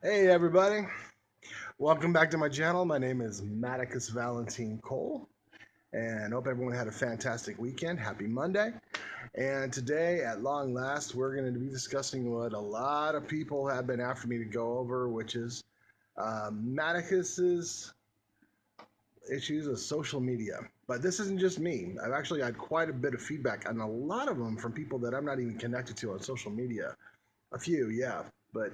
Hey everybody, welcome back to my channel. My name is Maticus Valentine Cole, and hope everyone had a fantastic weekend. Happy Monday. And today, at long last, we're going to be discussing what a lot of people have been after me to go over, which is Maticus's issues of social media. But this isn't just me. I've actually had quite a bit of feedback, and a lot of them from people that I'm not even connected to on social media. A few, yeah. But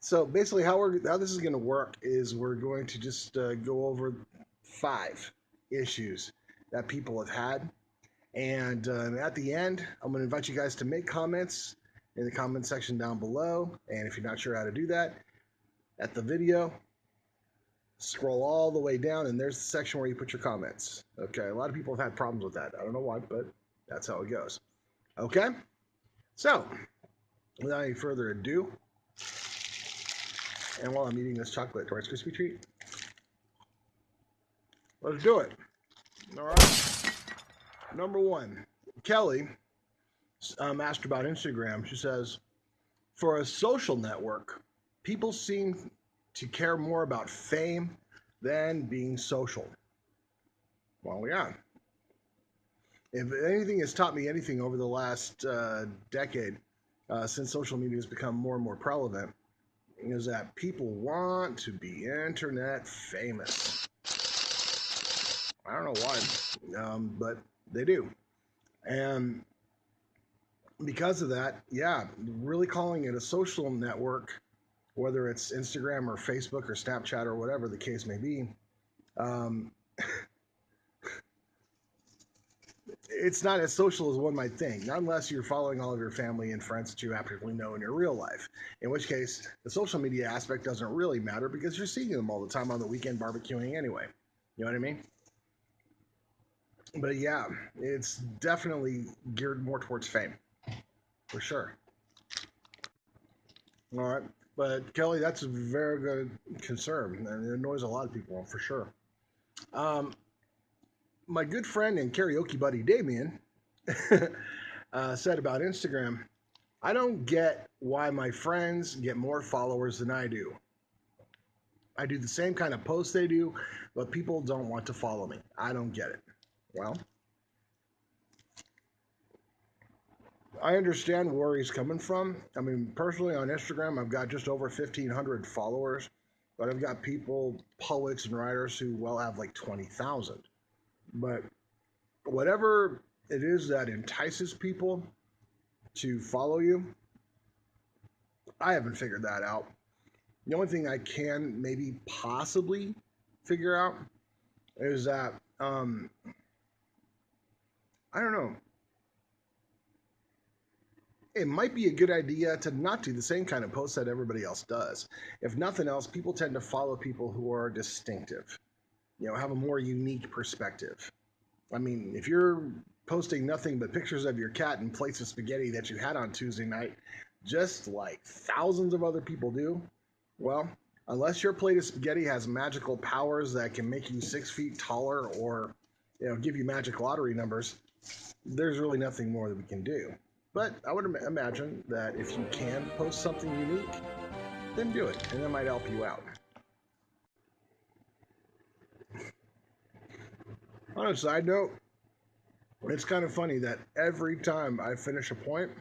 so basically, how this is going to work is we're going to just go over 5 issues that people have had, and at the end, I'm going to invite you guys to make comments in the comment section down below. And if you're not sure how to do that, at the video, scroll all the way down, and there's the section where you put your comments. Okay, a lot of people have had problems with that. I don't know why, but that's how it goes. Okay, so without any further ado, and while I'm eating this chocolate Rice Krispie treat, let's do it. All right. Number one, Kelly asked about Instagram. She says, for a social network, people seem to care more about fame than being social. Well, yeah. If anything has taught me anything over the last decade, since social media has become more and more prevalent, is that people want to be internet famous. I don't know why, but they do. And because of that, yeah, really calling it a social network, whether it's Instagram or Facebook or Snapchat or whatever the case may be, um, it's not as social as one might think, not unless you're following all of your family and friends that you actively know in your real life, in which case the social media aspect doesn't really matter because you're seeing them all the time on the weekend barbecuing anyway. You know what I mean? But yeah, it's definitely geared more towards fame, for sure. All right. But Kelly, that's a very good concern, and it annoys a lot of people for sure. Um, my good friend and karaoke buddy Damien said about Instagram, I don't get why my friends get more followers than I do. I do the same kind of posts they do, but people don't want to follow me. I don't get it. Well, I understand where he's coming from. I mean, personally on Instagram, I've got just over 1,500 followers, but I've got people, poets and writers who well have like 20,000. But whatever it is that entices people to follow you, I haven't figured that out. The only thing I can maybe possibly figure out is that I don't know. It might be a good idea to not do the same kind of posts that everybody else does. If nothing else, people tend to follow people who are distinctive, have a more unique perspective. I mean, if you're posting nothing but pictures of your cat and plates of spaghetti that you had on Tuesday night, just like thousands of other people do, well, unless your plate of spaghetti has magical powers that can make you 6 feet taller or, give you magic lottery numbers, there's really nothing more that we can do. But I would imagine that if you can post something unique, then do it, and that might help you out. On a side note, it's kind of funny that every time I finish a point,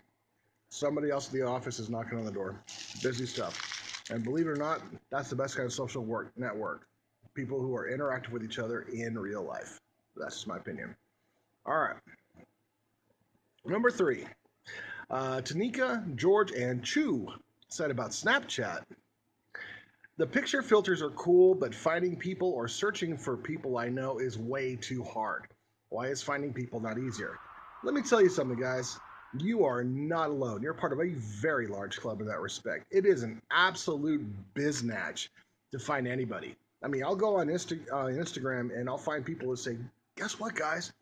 somebody else in the office is knocking on the door. Busy stuff. And believe it or not, that's the best kind of social network. People who are interactive with each other in real life. That's just my opinion. All right. Number 3. Tanika, George, and Chu said about Snapchat. The picture filters are cool, but finding people or searching for people I know is way too hard. Why is finding people not easier? Let me tell you something, guys. You are not alone. You're part of a very large club in that respect. It is an absolute biznatch to find anybody. I mean, I'll go on Instagram and I'll find people who say, guess what, guys?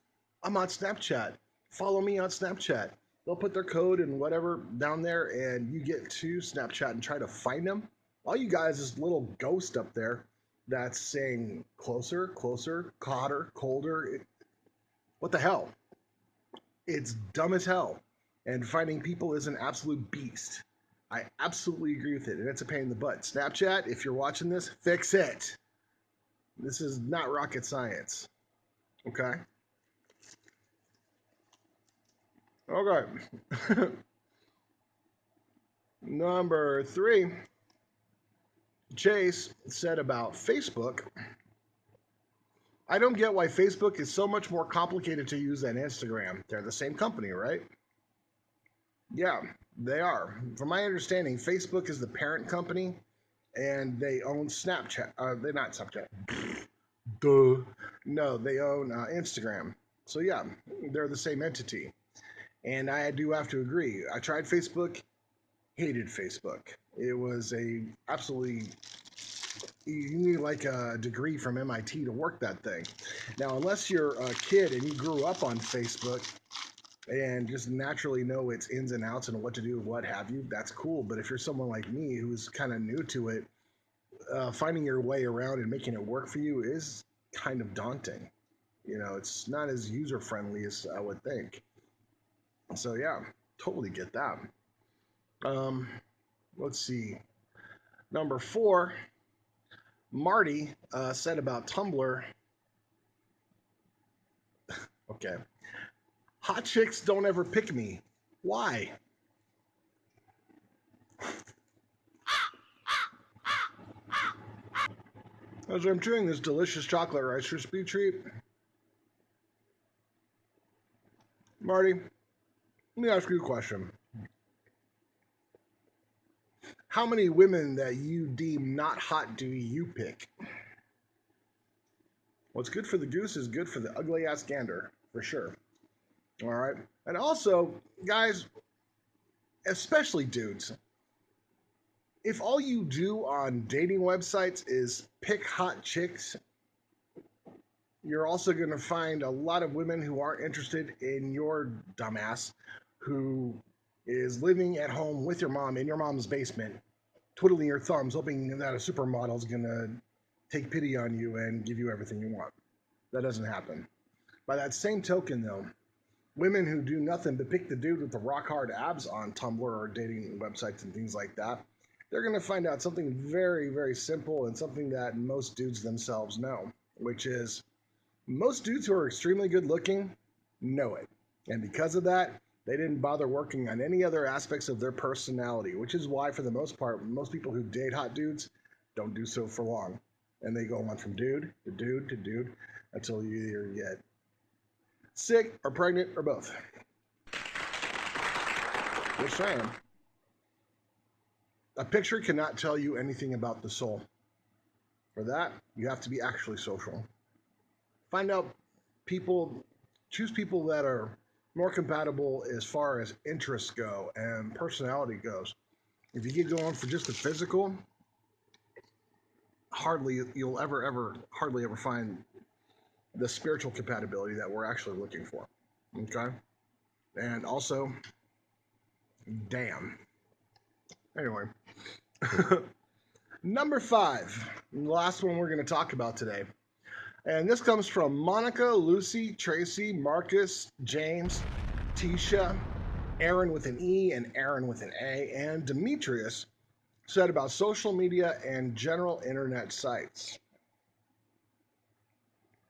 I'm on Snapchat. Follow me on Snapchat. They'll put their code and whatever down there, and you get to Snapchat and try to find them. All you guys is a little ghost up there that's saying closer, closer, hotter, colder. What the hell? It's dumb as hell. And finding people is an absolute beast. I absolutely agree with it, and it's a pain in the butt. Snapchat, if you're watching this, fix it. This is not rocket science. Okay? Okay. Number 3, Chase said about Facebook, I don't get why Facebook is so much more complicated to use than Instagram. They're the same company, right? Yeah, they are. From my understanding, Facebook is the parent company and they own Snapchat. They're not Snapchat. Duh. No, they own Instagram. So yeah, they're the same entity. And I do have to agree. I tried Facebook, hated Facebook. It was a absolutely you need like a degree from MIT to work that thing. Now, unless you're a kid and you grew up on Facebook and just naturally know its ins and outs and what to do, what have you, that's cool. But if you're someone like me who's kind of new to it, finding your way around and making it work for you is kind of daunting. You know, it's not as user friendly as I would think. So yeah, totally get that. Um, let's see. Number 4, Marty said about Tumblr. Okay, hot chicks don't ever pick me. Why? As I'm chewing this delicious chocolate Rice Krispie treat, Marty, let me ask you a question. How many women that you deem not hot do you pick? What's good for the goose is good for the ugly ass gander, for sure. All right. And also, guys, especially dudes, if all you do on dating websites is pick hot chicks, you're also going to find a lot of women who aren't interested in your dumbass who is living at home with your mom in your mom's basement, twiddling your thumbs, hoping that a supermodel is going to take pity on you and give you everything you want. That doesn't happen. By that same token, though, women who do nothing but pick the dude with the rock hard abs on Tumblr or dating websites and things like that, they're going to find out something very, very simple and something that most dudes themselves know, which is most dudes who are extremely good looking know it. And because of that, they didn't bother working on any other aspects of their personality, which is why, for the most part, most people who date hot dudes don't do so for long. And they go on from dude to dude to dude until you either get sick or pregnant or both. Just saying. A picture cannot tell you anything about the soul. For that, you have to be actually social. Find out people, choose people that are more compatible as far as interests go and personality goes. If you get going for just the physical, you'll hardly ever find the spiritual compatibility that we're actually looking for. Okay? And also, damn. Anyway, number 5, the last one we're going to talk about today. And this comes from Monica, Lucy, Tracy, Marcus, James, Tisha, Aaron with an E and Aaron with an A, and Demetrius said about social media and general internet sites.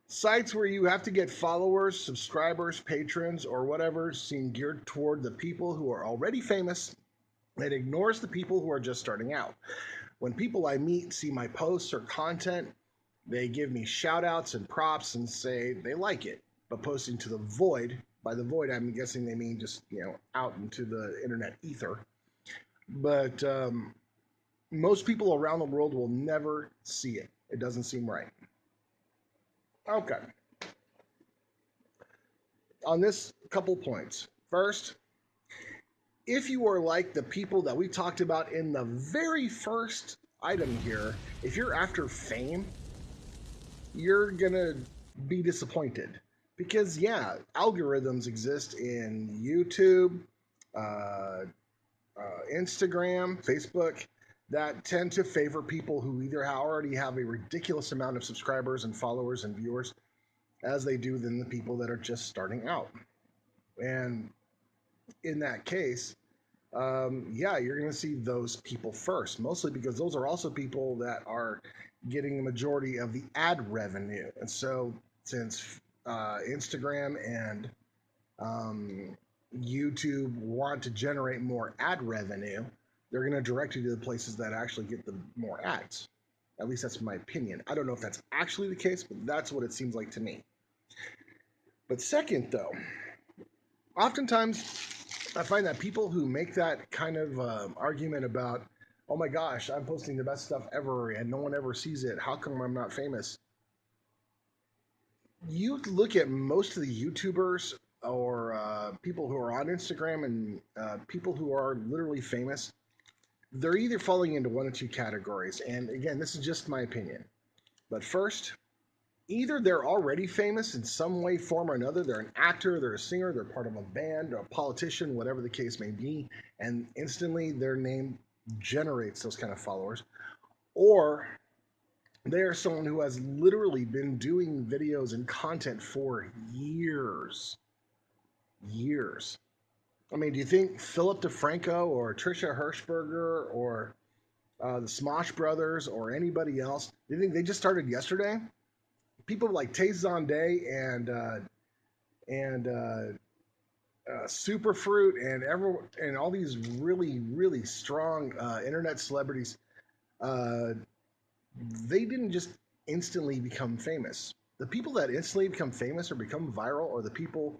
Sites where you have to get followers, subscribers, patrons, or whatever seem geared toward the people who are already famous and ignores the people who are just starting out. When people I meet see my posts or content, they give me shout outs and props and say they like it. But posting to the void, by the void, I'm guessing they mean just, out into the internet ether. But most people around the world will never see it. It doesn't seem right. Okay. On this, couple points. First, if you are like the people that we talked about in the very first item here, if you're after fame, you're going to be disappointed. Because, yeah, algorithms exist in YouTube, Instagram, Facebook, that tend to favor people who either already have a ridiculous amount of subscribers and followers and viewers as they do than the people that are just starting out. And in that case, yeah, you're going to see those people first, mostly because those are also people that are getting the majority of the ad revenue. And so, since Instagram and um, YouTube want to generate more ad revenue, they're going to direct you to the places that actually get the more ads. At least that's my opinion. I don't know if that's actually the case, but that's what it seems like to me. But second, though, oftentimes I find that people who make that kind of argument about, oh my gosh, I'm posting the best stuff ever and no one ever sees it. How come I'm not famous? You look at most of the YouTubers or people who are on Instagram and people who are literally famous, they're either falling into one of two categories. And again, this is just my opinion. But first, either they're already famous in some way, form, or another. They're an actor, they're a singer, they're part of a band, or a politician, whatever the case may be, and instantly their name generates those kind of followers. Or they are someone who has literally been doing videos and content for years. Years. I mean, do you think Philip DeFranco or Trisha Hirschberger or the Smosh Brothers or anybody else, do you think they just started yesterday? People like Tay Zonday and Superfruit and all these really strong internet celebrities, uh, they didn't just instantly become famous. The people that instantly become famous or become viral are the people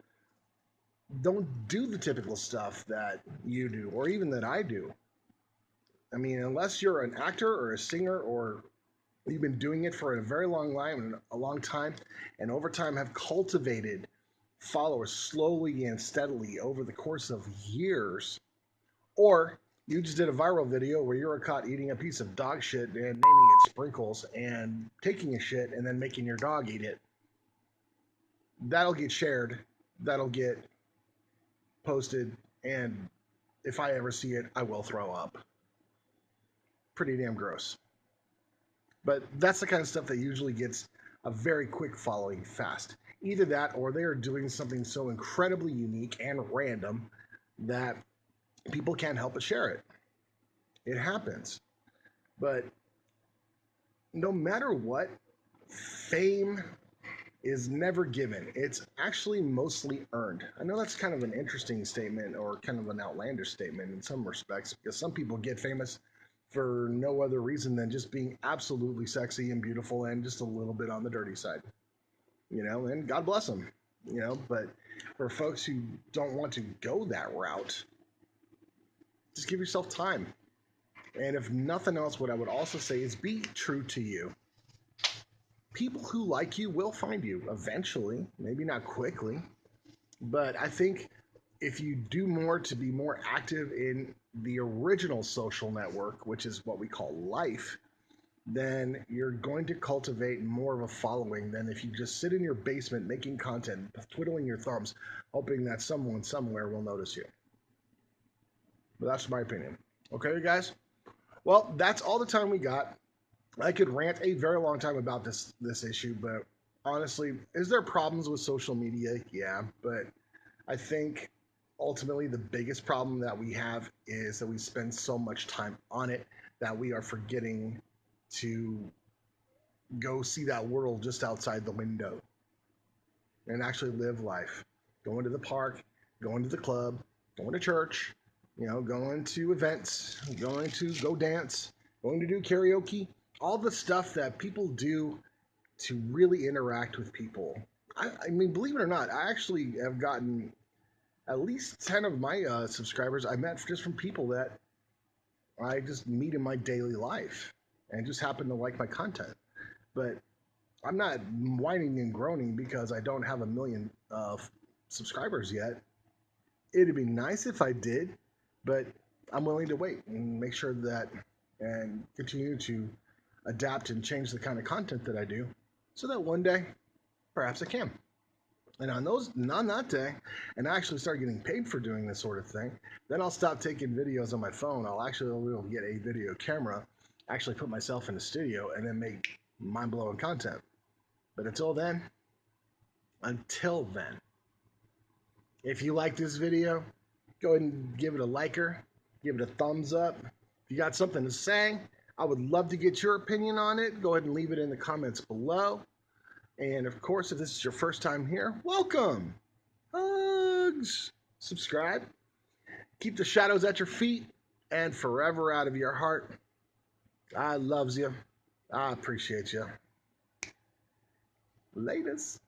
don't do the typical stuff that you do or even that I do. I mean, unless you're an actor or a singer or you've been doing it for a very long time, and over time have cultivated followers slowly and steadily over the course of years, or you just did a viral video where you were caught eating a piece of dog shit and naming it Sprinkles and taking a shit and then making your dog eat it. That'll get shared, that'll get posted, and if I ever see it, I will throw up. Pretty damn gross. But that's the kind of stuff that usually gets a very quick following fast. Either that or they are doing something so incredibly unique and random that people can't help but share it. It happens. But no matter what, fame is never given. It's actually mostly earned. I know that's kind of an interesting statement or kind of an outlandish statement in some respects because some people get famous for no other reason than just being absolutely sexy and beautiful and just a little bit on the dirty side, and God bless them, but for folks who don't want to go that route, just give yourself time. And if nothing else, what I would also say is be true to you. People who like you will find you eventually, maybe not quickly, but I think if you do more to be more active in the original social network, which is what we call life, then you're going to cultivate more of a following than if you just sit in your basement making content, twiddling your thumbs, hoping that someone somewhere will notice you. But that's my opinion. Okay, you guys? Well, that's all the time we got. I could rant a very long time about this issue, but honestly, is there problems with social media? Yeah, but I think ultimately the biggest problem that we have is that we spend so much time on it that we are forgetting to go see that world just outside the window and actually live life. Going to the park, going to the club, going to church, going to events, going to go dance, going to do karaoke, all the stuff that people do to really interact with people. I mean, believe it or not, I actually have gotten at least 10 of my subscribers I met just from people that I just meet in my daily life and just happen to like my content. But I'm not whining and groaning because I don't have a million subscribers yet. It'd be nice if I did, but I'm willing to wait and make sure that and continue to adapt and change the kind of content that I do so that one day perhaps I can. And on that day, and I actually start getting paid for doing this sort of thing, then I'll stop taking videos on my phone. I'll actually get a video camera, actually put myself in the studio, and then make mind-blowing content. But until then, if you like this video, go ahead and give it a liker. Give it a thumbs up. If you got something to say, I would love to get your opinion on it. Go ahead and leave it in the comments below. And of course, if this is your first time here, welcome. Hugs. Subscribe. Keep the shadows at your feet and forever out of your heart. I loves you. I appreciate you. Latest.